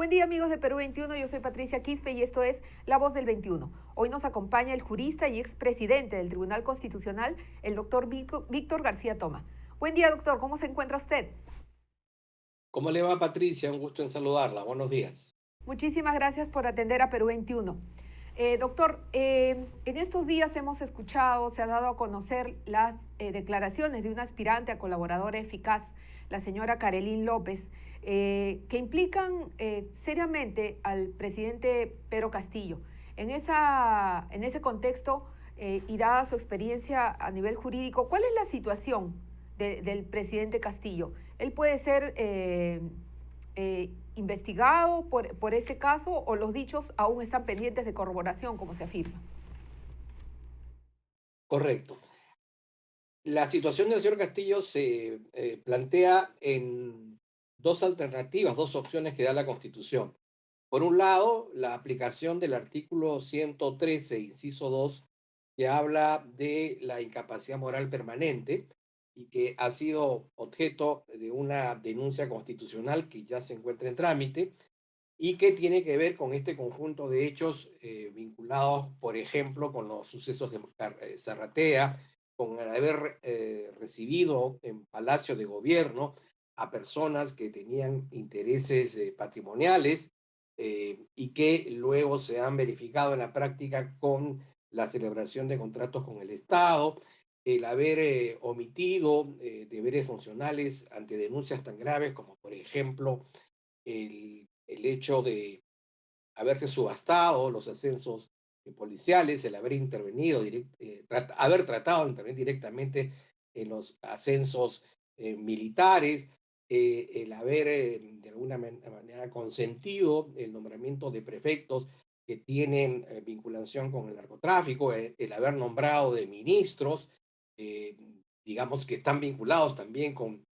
Buen día amigos de Perú 21, yo soy Patricia Quispe y esto es La Voz del 21. Hoy nos acompaña el jurista y expresidente del Tribunal Constitucional, el doctor Víctor García Toma. Buen día doctor, ¿cómo se encuentra usted? ¿Cómo le va, Patricia? Un gusto en saludarla. Buenos días. Muchísimas gracias por atender a Perú 21. Doctor, en estos días hemos escuchado, se ha dado a conocer las declaraciones de una aspirante a colaboradora eficaz, la señora Carolyn López, que implican seriamente al presidente Pedro Castillo. En ese contexto y dada su experiencia a nivel jurídico, ¿cuál es la situación del presidente Castillo? ¿Él puede ser investigado por ese caso o los dichos aún están pendientes de corroboración, como se afirma? Correcto. La situación del señor Castillo se plantea en dos alternativas, dos opciones que da la Constitución. Por un lado, la aplicación del artículo 113, inciso 2, que habla de la incapacidad moral permanente y que ha sido objeto de una denuncia constitucional que ya se encuentra en trámite y que tiene que ver con este conjunto de hechos vinculados, por ejemplo, con los sucesos de Zarratea, con el haber recibido en Palacio de Gobierno a personas que tenían intereses patrimoniales y que luego se han verificado en la práctica con la celebración de contratos con el Estado, el haber omitido deberes funcionales ante denuncias tan graves como, por ejemplo, el hecho de haberse subastado los ascensos policiales, el haber intervenido, haber tratado de intervenir directamente en los ascensos militares, el haber de alguna manera consentido el nombramiento de prefectos que tienen vinculación con el narcotráfico, el haber nombrado de ministros, eh, digamos que están vinculados también con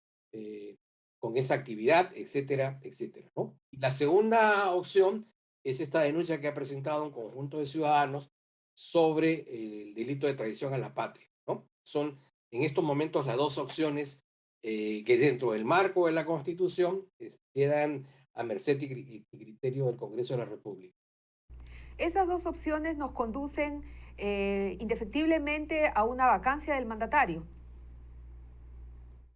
esa actividad, etcétera, etcétera, ¿no? Y la segunda opción es esta denuncia que ha presentado un conjunto de ciudadanos sobre el delito de traición a la patria, ¿no? Son en estos momentos las dos opciones que dentro del marco de la Constitución quedan a merced y criterio del Congreso de la República. Esas dos opciones nos conducen indefectiblemente a una vacancia del mandatario.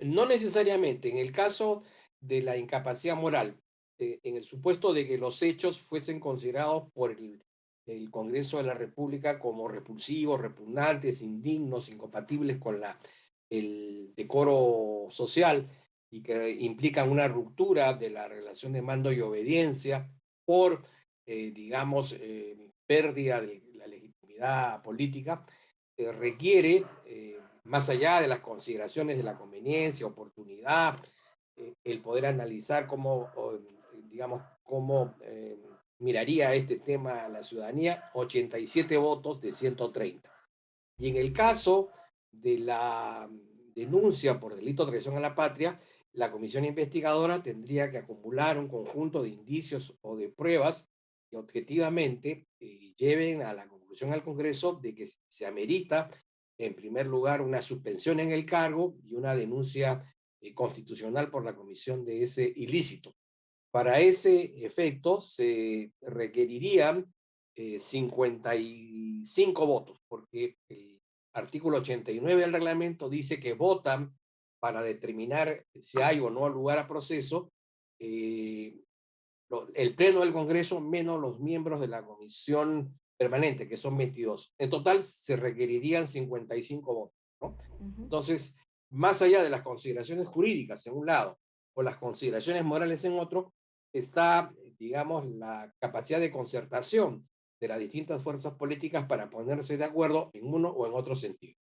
No necesariamente, en el caso de la incapacidad moral, en el supuesto de que los hechos fuesen considerados por el Congreso de la República como repulsivos, repugnantes, indignos, incompatibles con el decoro social y que implican una ruptura de la relación de mando y obediencia por, digamos, pérdida de la legitimidad política, requiere, más allá de las consideraciones de la conveniencia, oportunidad, el poder analizar cómo, digamos, cómo miraría este tema a la ciudadanía, 87 votos de 130. Y en el caso de la denuncia por delito de traición a la patria, la comisión investigadora tendría que acumular un conjunto de indicios o de pruebas que objetivamente lleven a la conclusión al Congreso de que se amerita, en primer lugar, una suspensión en el cargo y una denuncia constitucional por la comisión de ese ilícito. Para ese efecto se requerirían 55 votos, porque el artículo 89 del reglamento dice que votan para determinar si hay o no lugar a proceso eh, el Pleno del Congreso menos los miembros de la Comisión Permanente, que son 22. En total se requerirían 55 votos, ¿no? Ujú. Entonces, más allá de las consideraciones jurídicas en un lado o las consideraciones morales en otro, está, digamos, la capacidad de concertación de las distintas fuerzas políticas para ponerse de acuerdo en uno o en otro sentido.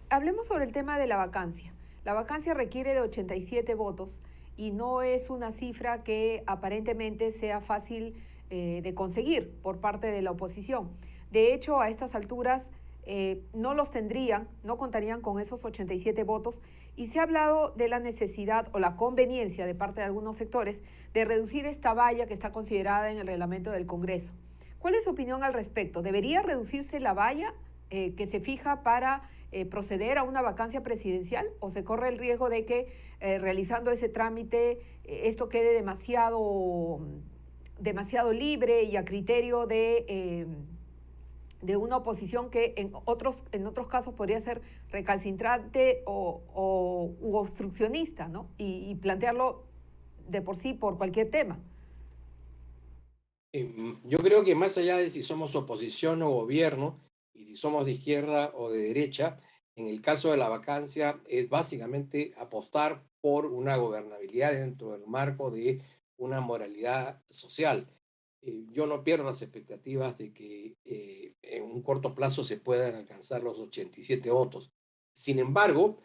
Hablemos sobre el tema de la vacancia. La vacancia requiere de 87 votos y no es una cifra que aparentemente sea fácil de conseguir por parte de la oposición. De hecho, a estas alturas no los tendrían, no contarían con esos 87 votos y se ha hablado de la necesidad o la conveniencia de parte de algunos sectores de reducir esta valla que está considerada en el reglamento del Congreso. ¿Cuál es su opinión al respecto? ¿Debería reducirse la valla que se fija para proceder a una vacancia presidencial o se corre el riesgo de que realizando ese trámite esto quede demasiado demasiado libre y a criterio de una oposición que en otros casos podría ser recalcitrante u obstruccionista, ¿no? Y plantearlo de por sí por cualquier tema. Yo creo que más allá de si somos oposición o gobierno, y si somos de izquierda o de derecha, en el caso de la vacancia es básicamente apostar por una gobernabilidad dentro del marco de una moralidad social. Yo no pierdo las expectativas de que en un corto plazo se puedan alcanzar los 87 votos. Sin embargo,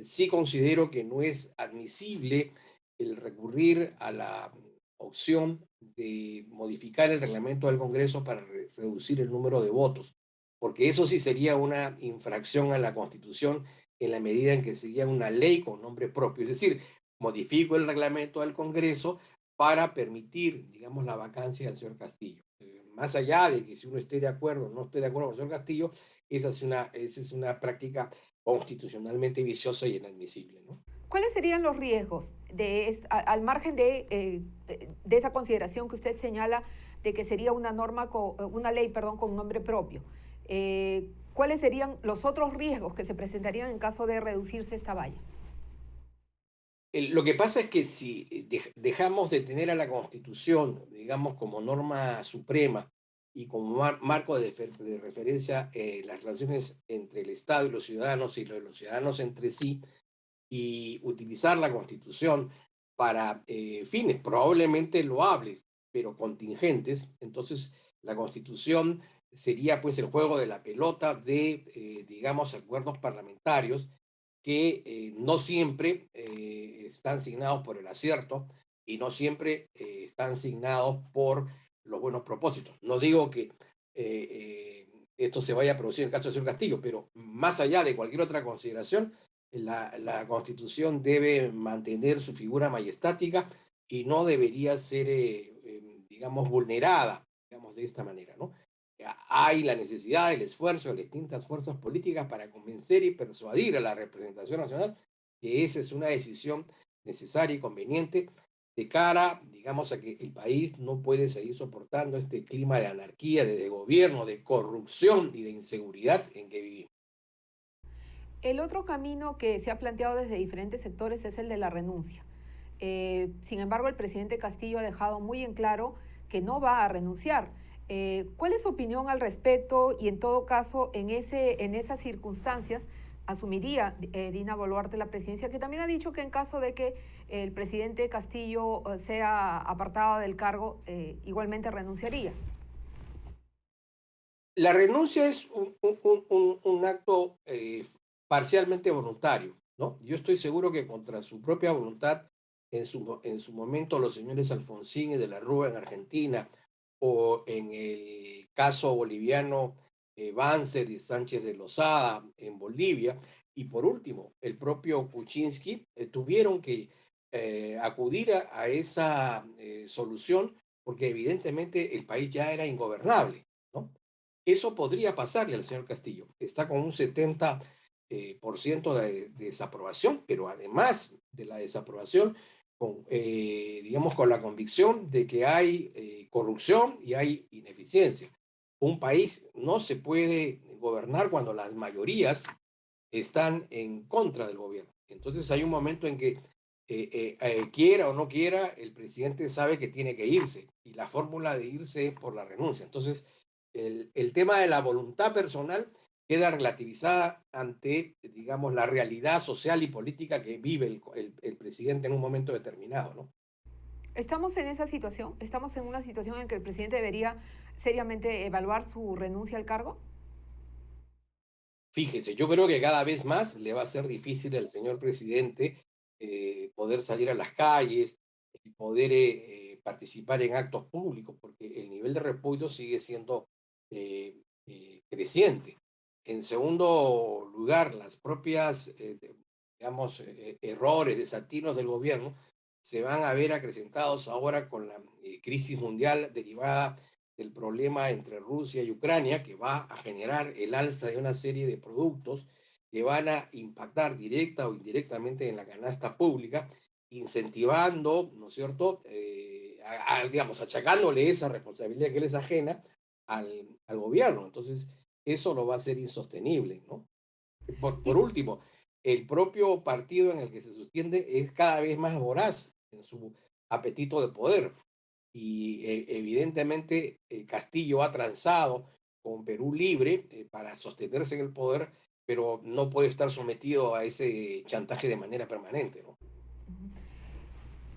sí considero que no es admisible el recurrir a la opción de modificar el reglamento del Congreso para reducir el número de votos, porque eso sí sería una infracción a la Constitución en la medida en que sería una ley con nombre propio. Es decir, modifico el reglamento del Congreso para permitir, digamos, la vacancia del señor Castillo. Más allá de que si uno esté de acuerdo o no esté de acuerdo con el señor Castillo, esa es una práctica constitucionalmente viciosa y inadmisible, ¿no? ¿Cuáles serían los riesgos al margen de esa consideración que usted señala de que sería una norma, una ley, perdón, con nombre propio? ¿Cuáles serían los otros riesgos que se presentarían en caso de reducirse esta valla? Lo que pasa es que si dejamos de tener a la Constitución, digamos, como norma suprema y como marco de referencia las relaciones entre el Estado y los ciudadanos y los ciudadanos entre sí, y utilizar la Constitución para fines probablemente loables, pero contingentes, entonces la Constitución sería pues el juego de la pelota de, digamos, acuerdos parlamentarios que no siempre están signados por el acierto y no siempre están signados por los buenos propósitos. No digo que esto se vaya a producir en el caso del señor Castillo, pero más allá de cualquier otra consideración, la Constitución debe mantener su figura majestática y no debería ser, digamos, vulnerada, digamos, de esta manera, ¿no? Hay la necesidad, el esfuerzo de las distintas fuerzas políticas para convencer y persuadir a la representación nacional que esa es una decisión necesaria y conveniente de cara, digamos, a que el país no puede seguir soportando este clima de anarquía, de desgobierno, de corrupción y de inseguridad en que vivimos. El otro camino que se ha planteado desde diferentes sectores es el de la renuncia. Sin embargo, el presidente Castillo ha dejado muy en claro que no va a renunciar. ¿Cuál es su opinión al respecto? Y en todo caso, en esas circunstancias, asumiría Dina Boluarte la presidencia, que también ha dicho que en caso de que el presidente Castillo sea apartado del cargo, igualmente renunciaría. La renuncia es un acto parcialmente voluntario, ¿no? Yo estoy seguro que contra su propia voluntad, en su momento, los señores Alfonsín y de la Rúa en Argentina, o en el caso boliviano, Banzer y Sánchez de Lozada en Bolivia, y por último, el propio Kuczynski, tuvieron que acudir a esa solución porque evidentemente el país ya era ingobernable, ¿no? Eso podría pasarle al señor Castillo. Está con un 70 por ciento de desaprobación, pero además de la desaprobación, digamos, con la convicción de que hay corrupción y hay ineficiencia. Un país no se puede gobernar cuando las mayorías están en contra del gobierno. Entonces hay un momento en que quiera o no quiera, el presidente sabe que tiene que irse y la fórmula de irse es por la renuncia. Entonces, el tema de la voluntad personal queda relativizada ante, digamos, la realidad social y política que vive el presidente en un momento determinado, ¿no? ¿Estamos en esa situación? ¿Estamos en una situación en que el presidente debería seriamente evaluar su renuncia al cargo? Fíjese, yo creo que cada vez más le va a ser difícil al señor presidente poder salir a las calles, poder participar en actos públicos, porque el nivel de repudio sigue siendo creciente. En segundo lugar, las propias, digamos, errores, desatinos del gobierno se van a ver acrecentados ahora con la crisis mundial derivada del problema entre Rusia y Ucrania, que va a generar el alza de una serie de productos que van a impactar directa o indirectamente en la canasta pública, incentivando, ¿no es cierto?, digamos, achacándole esa responsabilidad que él es ajena al gobierno. Entonces, eso lo va a hacer insostenible, ¿no? Por Y, último, el propio partido en el que se sostiene es cada vez más voraz en su apetito de poder. Y evidentemente Castillo ha transado con Perú Libre para sostenerse en el poder, pero no puede estar sometido a ese chantaje de manera permanente, ¿no?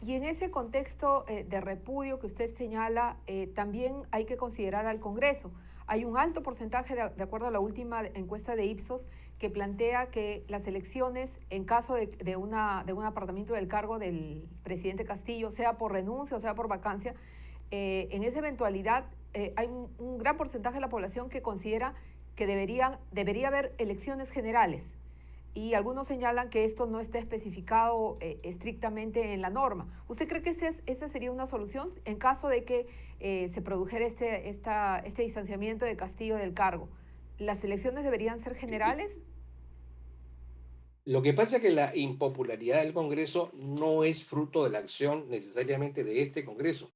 y en ese contexto de repudio que usted señala, también hay que considerar al Congreso. Hay un alto porcentaje, de acuerdo a la última encuesta de Ipsos, que plantea que las elecciones, en caso de un apartamiento del cargo del presidente Castillo, sea por renuncia o sea por vacancia, en esa eventualidad hay un gran porcentaje de la población que considera que debería haber elecciones generales, y algunos señalan que esto no está especificado estrictamente en la norma. ¿Usted cree que esa sería una solución en caso de que se produjera este distanciamiento de Castillo del cargo? ¿Las elecciones deberían ser Y generales? lo que pasa es que la impopularidad del Congreso no es fruto de la acción necesariamente de este Congreso.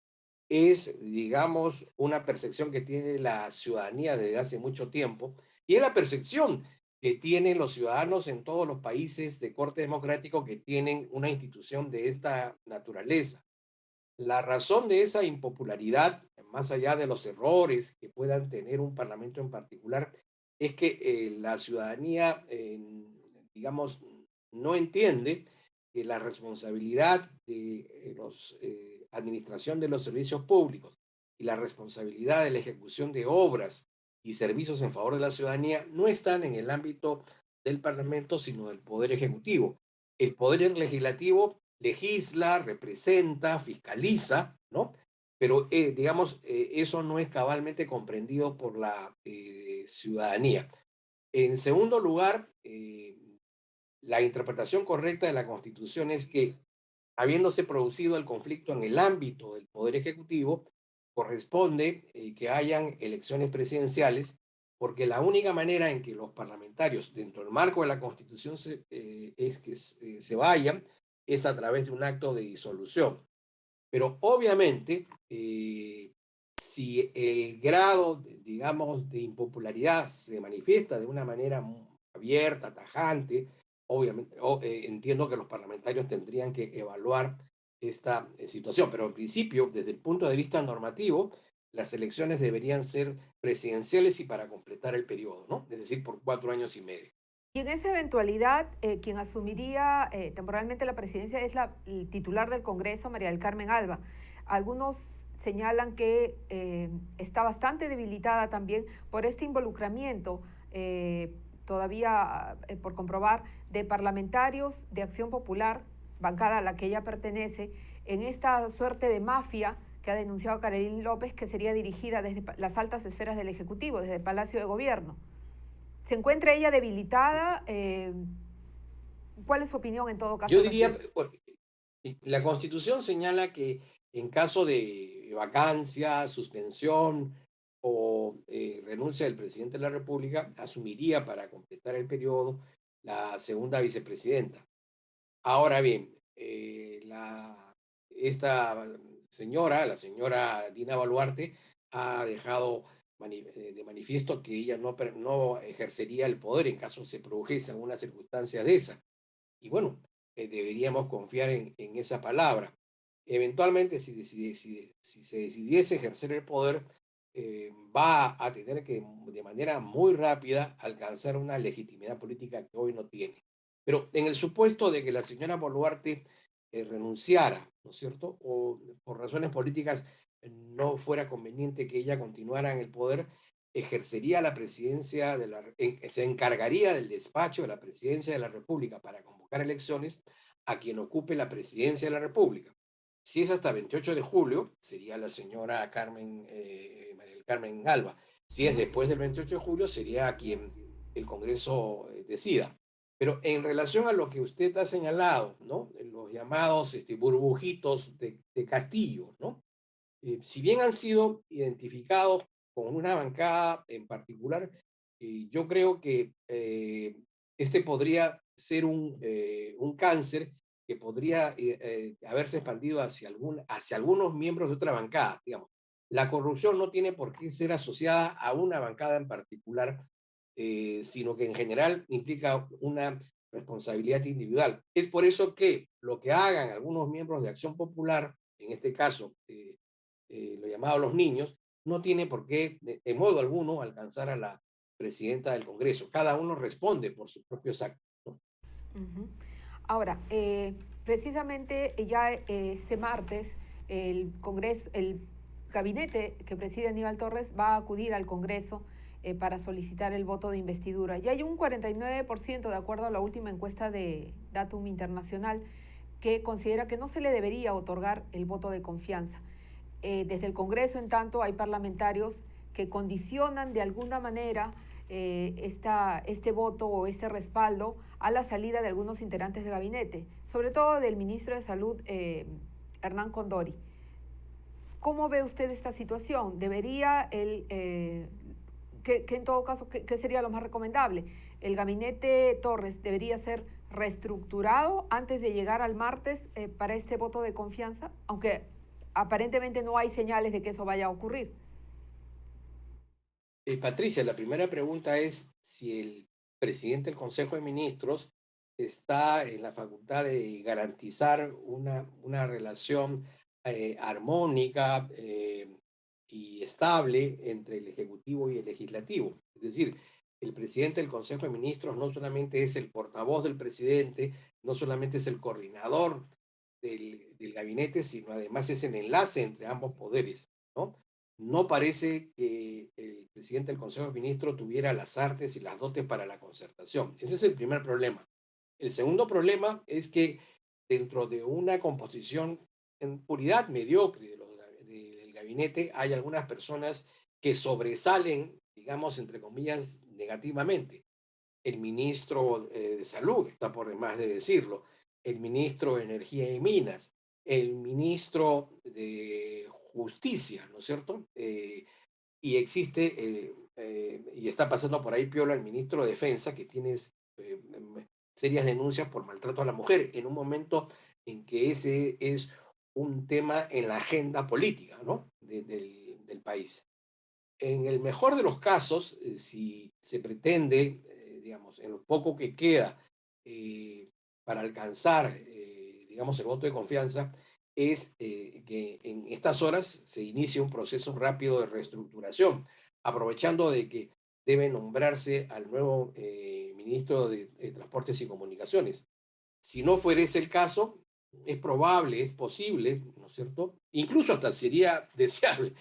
Es, digamos, una percepción que tiene la ciudadanía desde hace mucho tiempo y es la percepción que tienen los ciudadanos en todos los países de corte democrático que tienen una institución de esta naturaleza. La razón de esa impopularidad, más allá de los errores que puedan tener un parlamento en particular, es que la ciudadanía, digamos, no entiende que la responsabilidad de administración de los servicios públicos y la responsabilidad de la ejecución de obras y servicios en favor de la ciudadanía no están en el ámbito del Parlamento, sino del Poder Ejecutivo. El Poder Legislativo legisla, representa, fiscaliza, ¿no? Pero, digamos, eso no es cabalmente comprendido por la ciudadanía. En segundo lugar, la interpretación correcta de la Constitución es que, habiéndose producido el conflicto en el ámbito del Poder Ejecutivo, corresponde que hayan elecciones presidenciales, porque la única manera en que los parlamentarios, dentro del marco de la Constitución, es que se vayan, es a través de un acto de disolución. Pero obviamente, si el grado, digamos, de impopularidad se manifiesta de una manera abierta, tajante, obviamente, entiendo que los parlamentarios tendrían que evaluar esta situación, pero en principio, desde el punto de vista normativo, las elecciones deberían ser presidenciales y para completar el periodo, ¿no? Es decir, por 4 años y medio. Y en esa eventualidad, quien asumiría temporalmente la presidencia es el titular del Congreso, María del Carmen Alba. Algunos señalan que está bastante debilitada también por este involucramiento, todavía por comprobar, de parlamentarios de Acción Popular, bancada a la que ella pertenece, en esta suerte de mafia que ha denunciado Carolina López, que sería dirigida desde las altas esferas del Ejecutivo, desde el Palacio de Gobierno. ¿Se encuentra ella debilitada? ¿Cuál es su opinión en todo caso Yo al diría, respecto? la Constitución señala que en caso de vacancia, suspensión o renuncia del presidente de la República, asumiría para completar el periodo la segunda vicepresidenta. Ahora bien, esta señora, la señora Dina Boluarte, ha dejado de manifiesto que ella no ejercería el poder en caso se produjese alguna circunstancia de esa. Y bueno, deberíamos confiar en esa palabra. Eventualmente, si se decidiese ejercer el poder, va a tener que de manera muy rápida alcanzar una legitimidad política que hoy no tiene. Pero en el supuesto de que la señora Boluarte renunciara, ¿no es cierto? O por razones políticas no fuera conveniente que ella continuara en el poder, ejercería la presidencia se encargaría del despacho de la presidencia de la República para convocar elecciones a quien ocupe la presidencia de la República. Si es hasta 28 de julio, sería la señora María del Carmen Alba. Si es Ujú. después del 28 de julio, sería a quien el Congreso decida. Pero en relación a lo que usted ha señalado, ¿no? Los llamados burbujitos de Castillo, ¿no? Si bien han sido identificados con una bancada en particular, yo creo que este podría ser un cáncer que podría haberse expandido hacia algunos miembros de otra bancada, digamos. La corrupción no tiene por qué ser asociada a una bancada en particular, sino que en general implica una responsabilidad individual. Es por eso que lo que hagan algunos miembros de Acción Popular, en este caso, lo llamado los niños, no tiene por qué, de modo alguno, alcanzar a la presidenta del Congreso. Cada uno responde por sus propios actos, ¿no? Ujú. Ahora, precisamente ya este martes el Congreso, el gabinete que preside Aníbal Torres va a acudir al Congreso para solicitar el voto de investidura. Y hay un 49%, de acuerdo a la última encuesta de Datum Internacional, que considera que no se le debería otorgar el voto de confianza. Desde el Congreso, en tanto, hay parlamentarios que condicionan de alguna manera este voto o este respaldo a la salida de algunos integrantes del gabinete, sobre todo del ministro de Salud, Hernán Condori. ¿Cómo ve usted esta situación? ¿Debería que en todo caso, qué sería lo más recomendable? ¿El gabinete Torres debería ser reestructurado antes de llegar al martes para este voto de confianza? Aunque aparentemente no hay señales de que eso vaya a ocurrir. Patricia, la primera pregunta es si el presidente del Consejo de Ministros está en la facultad de garantizar una relación armónica y estable entre el Ejecutivo y el Legislativo. Es decir, el presidente del Consejo de Ministros no solamente es el portavoz del presidente, no solamente es el coordinador del gabinete, sino además es el enlace entre ambos poderes, ¿no? No parece que el presidente del Consejo de Ministros tuviera las artes y las dotes para la concertación. Ese es el primer problema. El segundo problema es que dentro de una composición en puridad mediocre del gabinete hay algunas personas que sobresalen, digamos, entre comillas, negativamente. El ministro de Salud, está por demás de decirlo, el ministro de Energía y Minas, el ministro de Justicia, ¿no es cierto? Y existe, y está pasando por ahí piola el ministro de Defensa, que tiene serias denuncias por maltrato a la mujer, en un momento en que ese es un tema en la agenda política, ¿no? Del país. En el mejor de los casos, si se pretende, digamos, en lo poco que queda para alcanzar, digamos, el voto de confianza, es que en estas horas se inicie un proceso rápido de reestructuración, aprovechando de que debe nombrarse al nuevo ministro de Transportes y Comunicaciones. Si no fuera ese el caso, es probable, es posible, ¿no es cierto? Incluso hasta sería deseable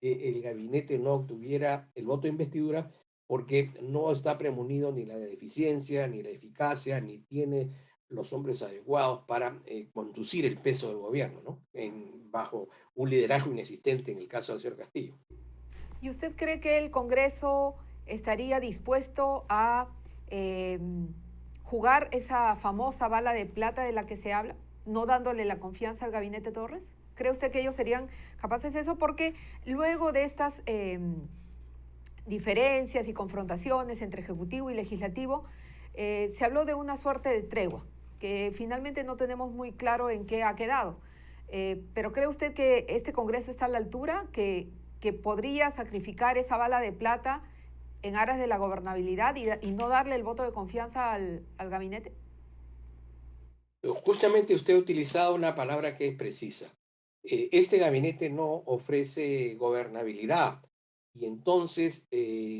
que el gabinete no obtuviera el voto de investidura porque no está premunido ni la eficiencia, ni la eficacia, ni tiene los hombres adecuados para conducir el peso del gobierno, ¿no? Bajo un liderazgo inexistente en el caso del señor Castillo. ¿Y usted cree que el Congreso estaría dispuesto a eh, jugar esa famosa bala de plata de la que se habla, no dándole la confianza al gabinete Torres? ¿Cree usted que ellos serían capaces de eso? Porque luego de estas diferencias y confrontaciones entre Ejecutivo y Legislativo, se habló de una suerte de tregua, que finalmente no tenemos muy claro en qué ha quedado. Pero ¿cree usted que este Congreso está a la altura, que podría sacrificar esa bala de plata en aras de la gobernabilidad y no darle el voto de confianza al gabinete? Justamente usted ha utilizado una palabra que es precisa. Este gabinete no ofrece gobernabilidad y entonces,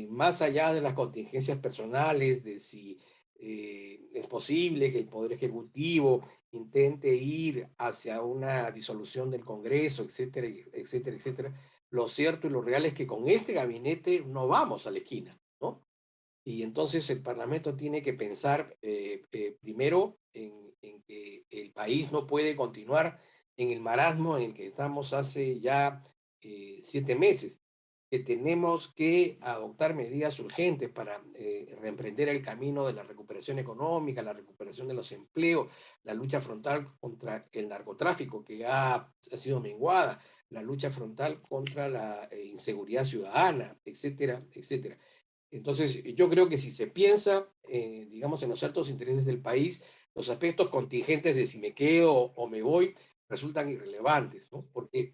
más allá de las contingencias personales, de si es posible que el Poder Ejecutivo intente ir hacia una disolución del Congreso, etcétera, etcétera, etcétera, lo cierto y lo real es que con este gabinete no vamos a la esquina, ¿no? Y entonces el Parlamento tiene que pensar primero en que el país no puede continuar en el marasmo en el que estamos hace ya 7 meses, que tenemos que adoptar medidas urgentes para reemprender el camino de la recuperación económica, la recuperación de los empleos, la lucha frontal contra el narcotráfico que ha sido menguada, la lucha frontal contra la inseguridad ciudadana, etcétera, etcétera. Entonces, yo creo que si se piensa, digamos, en los altos intereses del país, los aspectos contingentes de si me quedo o me voy resultan irrelevantes, ¿no? Porque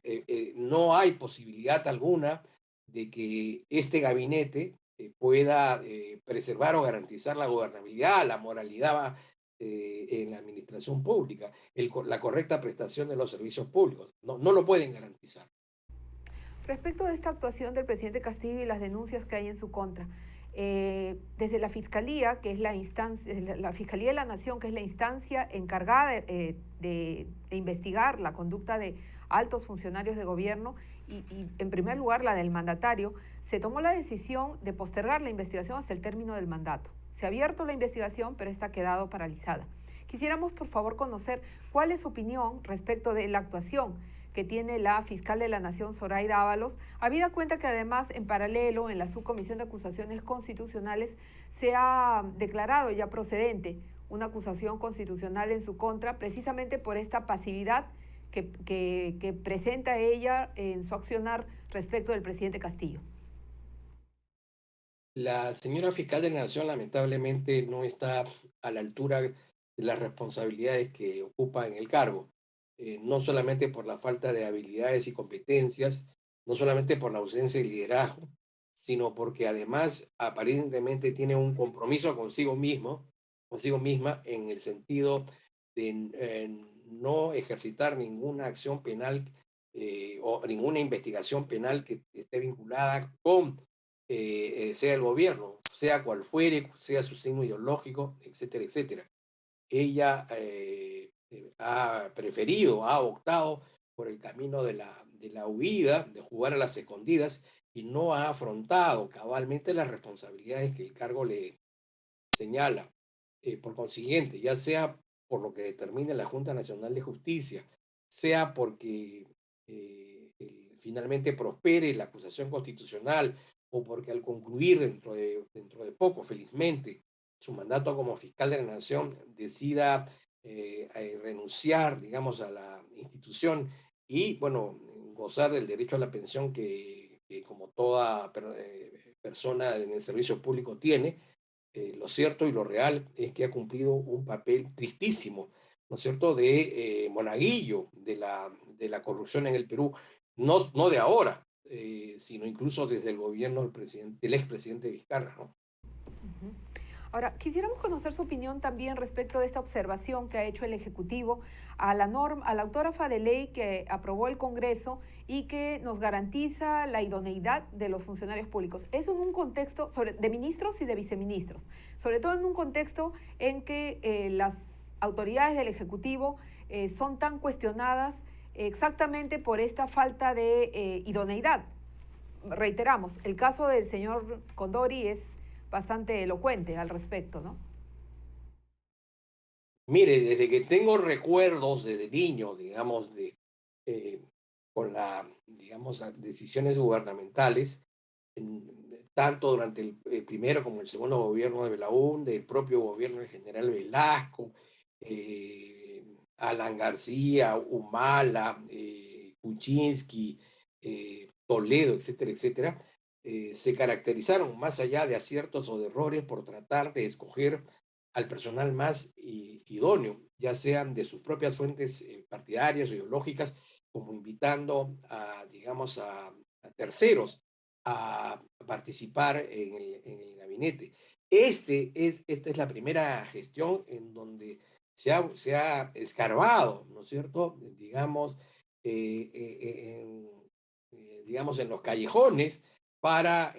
no hay posibilidad alguna de que este gabinete pueda preservar o garantizar la gobernabilidad, la moralidad en la administración pública, la correcta prestación de los servicios públicos. No, no lo pueden garantizar. Respecto de esta actuación del presidente Castillo y las denuncias que hay en su contra, desde la Fiscalía, que es la instancia, la Fiscalía de la Nación, que es la instancia encargada de investigar la conducta de altos funcionarios de gobierno y, en primer lugar, la del mandatario, se tomó la decisión de postergar la investigación hasta el término del mandato. Se ha abierto la investigación, pero esta ha quedado paralizada. Quisiéramos, por favor, conocer cuál es su opinión respecto de la actuación que tiene la fiscal de la Nación, Zoraida Ábalos, habida cuenta que además, en paralelo, en la Subcomisión de Acusaciones Constitucionales, se ha declarado ya procedente una acusación constitucional en su contra, precisamente por esta pasividad que presenta ella en su accionar respecto del presidente Castillo. La señora fiscal de la Nación lamentablemente no está a la altura de las responsabilidades que ocupa en el cargo, no solamente por la falta de habilidades y competencias, no solamente por la ausencia de liderazgo, sino porque además aparentemente tiene un compromiso consigo mismo, consigo misma, en el sentido de no ejercitar ninguna acción penal o ninguna investigación penal que esté vinculada con sea el gobierno, sea cual fuere, sea su signo ideológico, etcétera, etcétera. Ella ha preferido, ha optado por el camino de la huida, de jugar a las escondidas, y no ha afrontado cabalmente las responsabilidades que el cargo le señala. Por consiguiente, ya sea por lo que determine la Junta Nacional de Justicia, sea porque finalmente prospere la acusación constitucional o porque al concluir dentro de poco, felizmente, su mandato como fiscal de la Nación decida renunciar, digamos, a la institución y, bueno, gozar del derecho a la pensión que como toda persona en el servicio público tiene. Lo cierto y lo real es que ha cumplido un papel tristísimo, ¿no es cierto?, de monaguillo de la corrupción en el Perú, no, no de ahora, sino incluso desde el gobierno del expresidente Vizcarra, ¿no? Uh-huh. Ahora, quisiéramos conocer su opinión también respecto de esta observación que ha hecho el Ejecutivo a la norma, a la autógrafa de ley que aprobó el Congreso y que nos garantiza la idoneidad de los funcionarios públicos. Eso en un contexto de ministros y de viceministros, sobre todo en un contexto en que las autoridades del Ejecutivo son tan cuestionadas exactamente por esta falta de idoneidad. Reiteramos, el caso del señor Condori es bastante elocuente al respecto, ¿no? Mire, desde que tengo recuerdos desde niño, digamos, eh, con digamos, las decisiones gubernamentales, tanto durante el primero como el segundo gobierno de Belaúnde, del propio gobierno del general Velasco, Alan García, Humala, Kuczynski, Toledo, etcétera, etcétera, se caracterizaron más allá de aciertos o de errores por tratar de escoger al personal más idóneo, ya sean de sus propias fuentes partidarias o ideológicas, como invitando a, digamos, a terceros a participar en el gabinete. Esta es la primera gestión en donde se ha escarbado, ¿no es cierto? Digamos, digamos, en los callejones para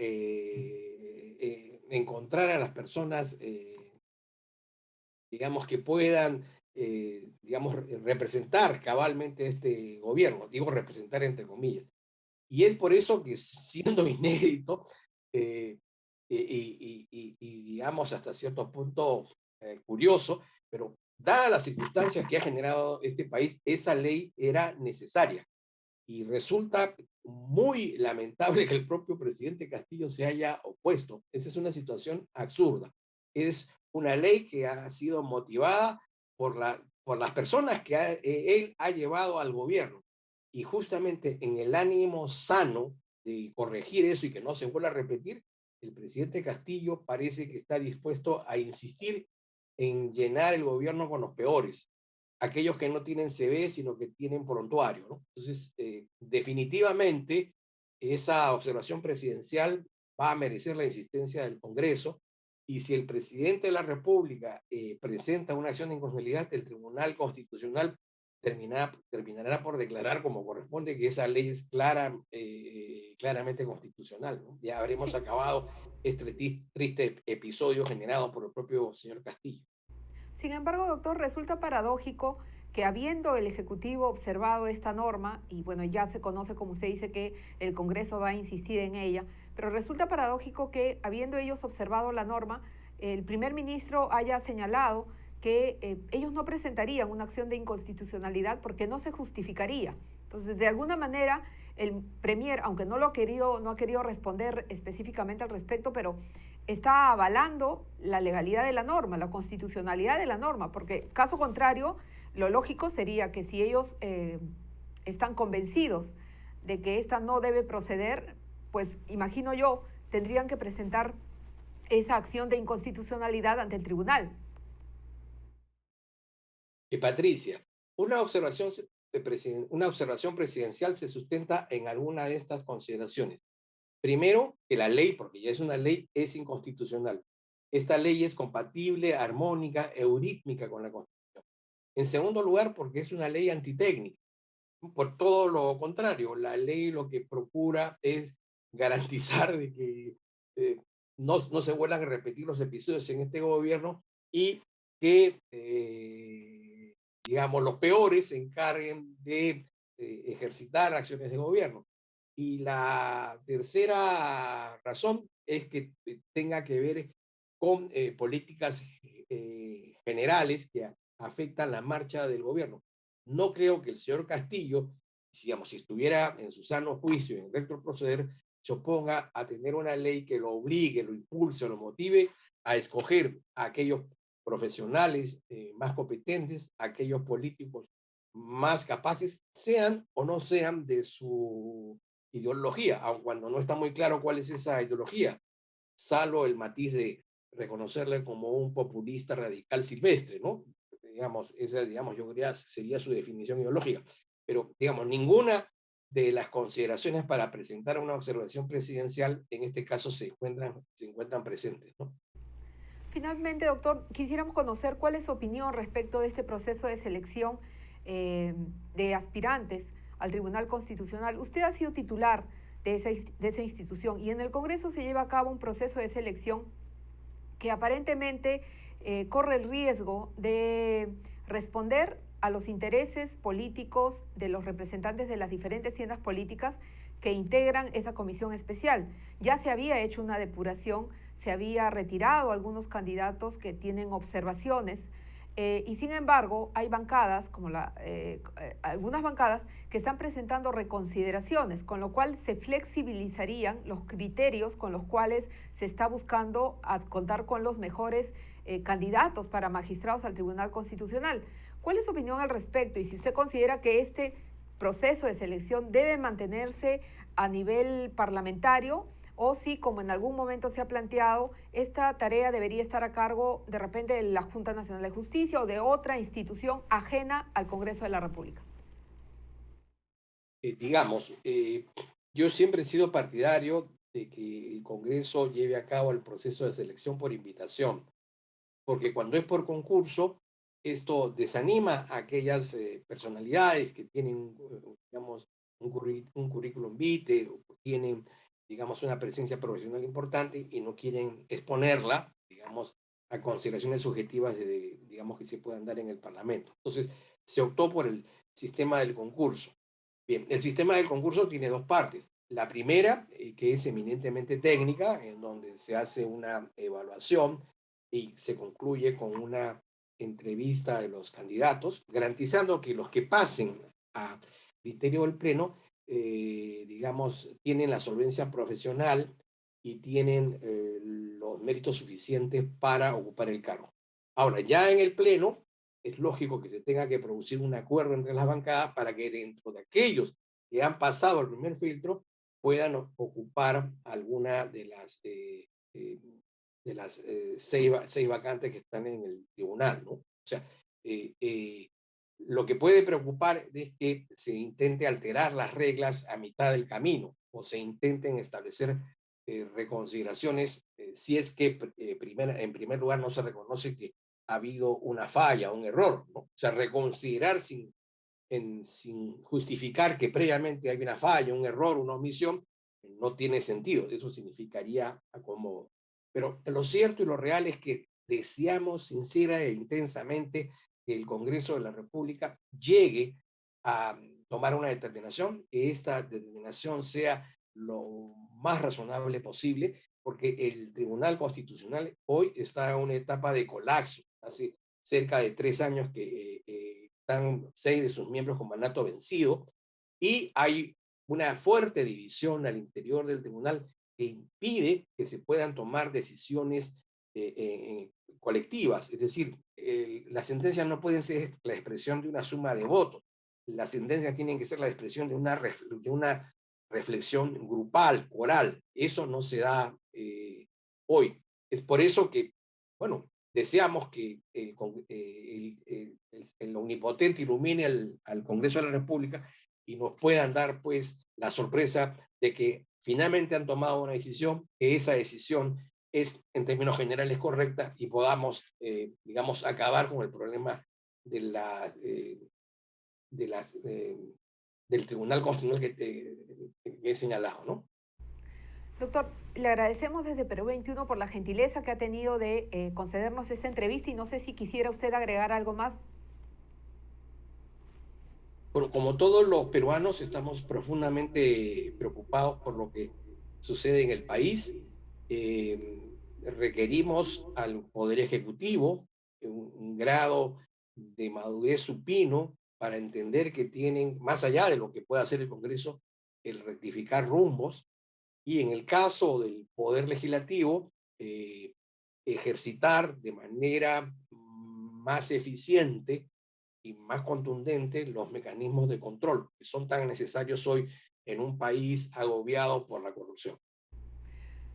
encontrar a las personas digamos, que puedan, digamos, representar cabalmente este gobierno, digo representar entre comillas. Y es por eso que siendo inédito digamos hasta cierto punto curioso, pero dadas las circunstancias que ha generado este país, esa ley era necesaria. Y resulta muy lamentable que el propio presidente Castillo se haya opuesto. Esa es una situación absurda. Es una ley que ha sido motivada por las personas que él ha llevado al gobierno. Y justamente en el ánimo sano de corregir eso y que no se vuelva a repetir, el presidente Castillo parece que está dispuesto a insistir en llenar el gobierno con los peores, aquellos que no tienen CV, sino que tienen prontuario, ¿no? Entonces, definitivamente, esa observación presidencial va a merecer la insistencia del Congreso, y si el presidente de la República presenta una acción de inconstitucionalidad, el Tribunal Constitucional terminará por declarar como corresponde que esa ley es claramente constitucional, ¿no? Ya habremos Sí. acabado este triste episodio generado por el propio señor Castillo. Sin embargo, doctor, resulta paradójico que habiendo el Ejecutivo observado esta norma, y bueno, ya se conoce, como usted dice, que el Congreso va a insistir en ella, pero resulta paradójico que habiendo ellos observado la norma, el primer ministro haya señalado que ellos no presentarían una acción de inconstitucionalidad porque no se justificaría. Entonces, de alguna manera, el premier, aunque no ha querido responder específicamente al respecto, pero está avalando la legalidad de la norma, la constitucionalidad de la norma, porque caso contrario, lo lógico sería que si ellos están convencidos de que esta no debe proceder, pues imagino yo, tendrían que presentar esa acción de inconstitucionalidad ante el tribunal. Patricia, una observación, una observación presidencial se sustenta en alguna de estas consideraciones. Primero, que la ley, porque ya es una ley, es inconstitucional. Esta ley es compatible, armónica, eurítmica con la Constitución. En segundo lugar, porque es una ley antitécnica. Por todo lo contrario, la ley lo que procura es garantizar de que eh, no se vuelvan a repetir los episodios en este gobierno, y que, digamos, los peores se encarguen de ejercitar acciones de gobierno. Y la tercera razón es que tenga que ver con políticas generales que afectan la marcha del gobierno. No creo que el señor Castillo, digamos, si estuviera en su sano juicio y en recto proceder, se oponga a tener una ley que lo obligue, lo impulse, lo motive a escoger a aquellos profesionales más competentes, a aquellos políticos más capaces, sean o no sean de su ideología, aun cuando no está muy claro cuál es esa ideología, salvo el matiz de reconocerle como un populista radical silvestre, ¿no? Digamos, esa, digamos, yo creo que sería su definición ideológica. Pero, digamos, ninguna de las consideraciones para presentar una observación presidencial, en este caso, se encuentran presentes, ¿no? Finalmente, doctor, quisiéramos conocer cuál es su opinión respecto de este proceso de selección eh, de aspirantes al Tribunal Constitucional. Usted ha sido titular de esa institución y en el Congreso se lleva a cabo un proceso de selección que aparentemente corre el riesgo de responder a los intereses políticos de los representantes de las diferentes tiendas políticas que integran esa comisión especial. Ya se había hecho una depuración, se había retirado algunos candidatos que tienen observaciones, y sin embargo hay bancadas, como algunas bancadas, que están presentando reconsideraciones, con lo cual se flexibilizarían los criterios con los cuales se está buscando contar con los mejores candidatos para magistrados al Tribunal Constitucional. ¿Cuál es su opinión al respecto? Y si usted considera que este proceso de selección debe mantenerse a nivel parlamentario, o si, como en algún momento se ha planteado, esta tarea debería estar a cargo de repente de la Junta Nacional de Justicia o de otra institución ajena al Congreso de la República. Digamos, yo siempre he sido partidario de que el Congreso lleve a cabo el proceso de selección por invitación, porque cuando es por concurso, esto desanima a aquellas personalidades que tienen, digamos, un currículum vitae, o tienen, digamos, una presencia profesional importante y no quieren exponerla, digamos, a consideraciones subjetivas digamos, que se puedan dar en el Parlamento. Entonces, se optó por el sistema del concurso. Bien, el sistema del concurso tiene dos partes. La primera, que es eminentemente técnica, en donde se hace una evaluación y se concluye con una entrevista de los candidatos, garantizando que los que pasen a criterio del Pleno, digamos, tienen la solvencia profesional y tienen los méritos suficientes para ocupar el cargo. Ahora, ya en el Pleno, es lógico que se tenga que producir un acuerdo entre las bancadas para que dentro de aquellos que han pasado el primer filtro puedan ocupar alguna de las seis vacantes que están en el tribunal, ¿no? O sea, eh, eh, lo que puede preocupar es que se intente alterar las reglas a mitad del camino o se intenten establecer reconsideraciones si es que en primer lugar no se reconoce que ha habido una falla, un error, ¿no? O sea, reconsiderar sin justificar que previamente hay una falla, un error, una omisión, no tiene sentido. Eso significaría acomodo. Pero lo cierto y lo real es que deseamos sincera e intensamente que el Congreso de la República llegue a tomar una determinación, que esta determinación sea lo más razonable posible, porque el Tribunal Constitucional hoy está en una etapa de colapso. Hace cerca de 3 años que están 6 de sus miembros con mandato vencido y hay una fuerte división al interior del tribunal que impide que se puedan tomar decisiones colectivas. Es decir, las sentencias no pueden ser la expresión de una suma de votos. Las sentencias tienen que ser la expresión de una reflexión grupal, coral. Eso no se da hoy. Es por eso que, bueno, deseamos que el omnipotente ilumine al Congreso de la República y nos puedan dar, pues, la sorpresa de que finalmente han tomado una decisión, que esa decisión es, en términos generales, correcta y podamos, digamos, acabar con el problema de de las, del Tribunal Constitucional que he señalado, ¿no? Doctor, le agradecemos desde Perú 21 por la gentileza que ha tenido de concedernos esta entrevista y no sé si quisiera usted agregar algo más. Bueno, como todos los peruanos, estamos profundamente preocupados por lo que sucede en el país. Requerimos al Poder Ejecutivo un grado de madurez supino para entender que tienen, más allá de lo que pueda hacer el Congreso, el rectificar rumbos. Y en el caso del Poder Legislativo, ejercitar de manera más eficiente y más contundente los mecanismos de control que son tan necesarios hoy en un país agobiado por la corrupción.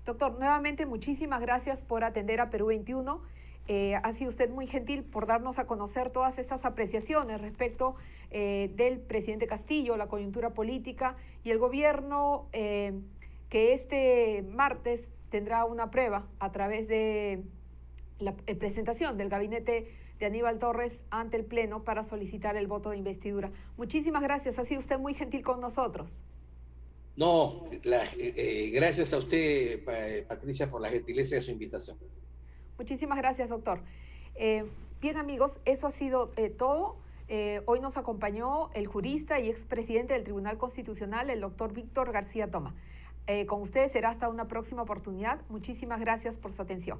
Doctor, nuevamente muchísimas gracias por atender a Perú 21. Ha sido usted muy gentil por darnos a conocer todas estas apreciaciones respecto del presidente Castillo, la coyuntura política y el gobierno que este martes tendrá una prueba a través de la presentación del gabinete de Aníbal Torres ante el Pleno para solicitar el voto de investidura. Muchísimas gracias, ha sido usted muy gentil con nosotros. No, gracias a usted, Patricia, por la gentileza de su invitación. Muchísimas gracias, doctor. Bien, amigos, eso ha sido todo. Hoy nos acompañó el jurista y expresidente del Tribunal Constitucional, el doctor Víctor García Toma. Con ustedes será hasta una próxima oportunidad. Muchísimas gracias por su atención.